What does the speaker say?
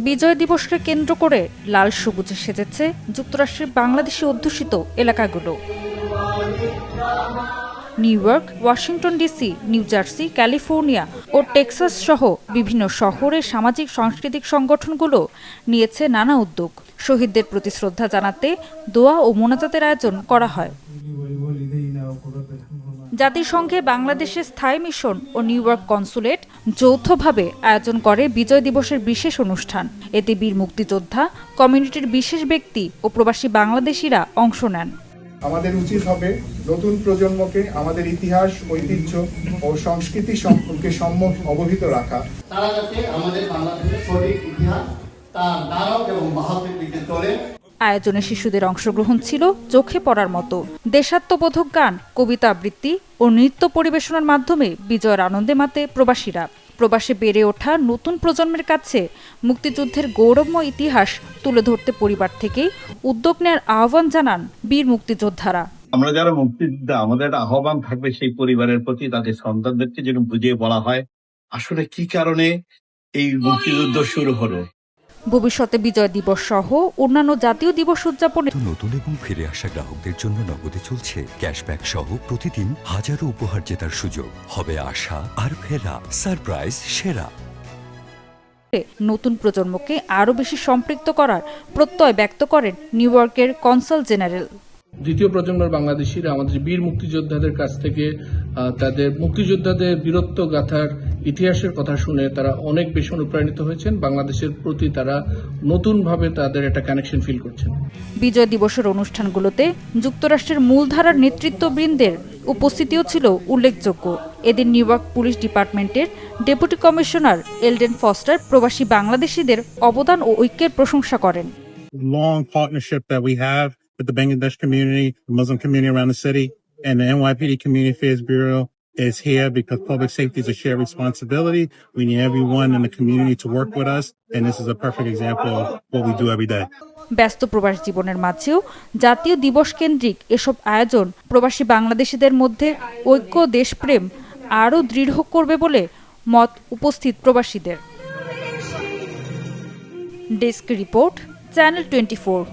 বিজয় দিবসকে কেন্দ্র করে লাল সবুজে সেজেছে যুক্তরাষ্ট্রের বাংলাদেশি অধ্যুষিত এলাকাগুলো। New York, Washington DC, New Jersey, California ও টেক্সাস সহ বিভিন্ন শহরের সামাজিক সাংস্কৃতিক সংগঠনগুলো নিয়েছে নানা উদ্যোগ। শহীদদের প্রতি শ্রদ্ধা জানাতে দোয়া ও মোনাজাতের আয়োজন করা হয়। জাতিসংঘে বাংলাদেশের স্থায়ী মিশন ও নিউ ইয়র্ক কনসুলেট যৌথভাবে আয়োজন করে বিজয় দিবসের বিশেষ অনুষ্ঠান। এতে বীর মুক্তিযোদ্ধা, কমিউনিটির বিশেষ ব্যক্তি ও প্রবাসী বাংলাদেশিরা অংশ নেন। আমাদের উচিত হবে নতুন প্রজন্মকে আমাদের ইতিহাস, ঐতিহ্য ও সংস্কৃতি সম্পর্কে সম্যক অবহিত রাখা। তারা যাতে আমাদের বাংলাদেশের সঠিক ইতিহাস তার ধারক এবং বাহকের দিকে চলে। আয়োজনে শিশুদের অংশগ্রহণ ছিল চোখে পড়ার মতো। দেশাত্মবোধক গান, কবিতা আবৃত্তি ও নৃত্য পরিবেশনার মাধ্যমে বিজয়ের আনন্দে মাতে প্রবাসীরা। প্রবাসে বেড়ে ওঠা নতুন প্রজন্মের কাছে মুক্তিযুদ্ধের গৌরবময় ইতিহাস তুলে ধরতে পরিবার থেকেই উদ্যোগ নেওয়ার আহ্বান জানান বীর মুক্তিযোদ্ধারা। আমরা যারা মুক্তিযোদ্ধা, আমাদের একটা আহ্বান থাকবে সেই পরিবারের প্রতি, তাদের সন্তানদেরকে যেন বুঝিয়ে বলা হয় আসলে কি কারণে এই মুক্তিযুদ্ধ শুরু হলো। ভবিষ্যতে বিজয় দিবস সহ অন্যান্য জাতীয় দিবস উদযাপনে নতুন এবং ফিরে আসা গ্রাহকদের জন্য নগদে চলছে ক্যাশব্যাক সহ প্রতিদিন হাজারো উপহার জেতার সুযোগ। হবে আশা আর ফেরা, সারপ্রাইজ সেরা। নতুন প্রজন্মকে আরও বেশি সম্পৃক্ত করার প্রত্যয় ব্যক্ত করেন নিউ ইয়র্কের কনসাল জেনারেল। দ্বিতীয় প্রজন্মের বাংলাদেশিরা আমাদের বীর মুক্তিযোদ্ধাদের কাছ থেকে তাদের মুক্তিযোদ্ধাদের বীরত্ব গাথার ইতিহাসের কথা শুনে তারা অনেক বেশি অনুপ্রাণিত হয়েছেন। বাংলাদেশের প্রতি তারা নতুনভাবে তাদের একটা কানেকশন ফিল করছেন। বিজয় দিবসের অনুষ্ঠানগুলোতে যুক্তরাষ্ট্রের মূলধারার নেতৃত্ববৃন্দের উপস্থিতিও ছিল উল্লেখযোগ্য। এদিন নিউ ইয়র্ক পুলিশ ডিপার্টমেন্টের ডেপুটি কমিশনার এলডেন ফস্টার প্রবাসী বাংলাদেশিদের অবদান ও ঐক্যের প্রশংসা করেন। Long partnership that we have with the Bangladesh community, the Muslim community around the city, and the NYPD Community Affairs Bureau is here because public safety is a shared responsibility. We need everyone in the community to work with us, and this is a perfect example of what we do every day. ব্যস্ত প্রবাস জীবনের মাঝেও জাতীয় দিবস কেন্দ্রিক এসব আয়োজন প্রবাসী বাংলাদেশিদের মধ্যে ঐক্য, দেশপ্রেম আরও দৃঢ় করবে বলে মত উপস্থিত প্রবাসীদের। Desk report, channel 24।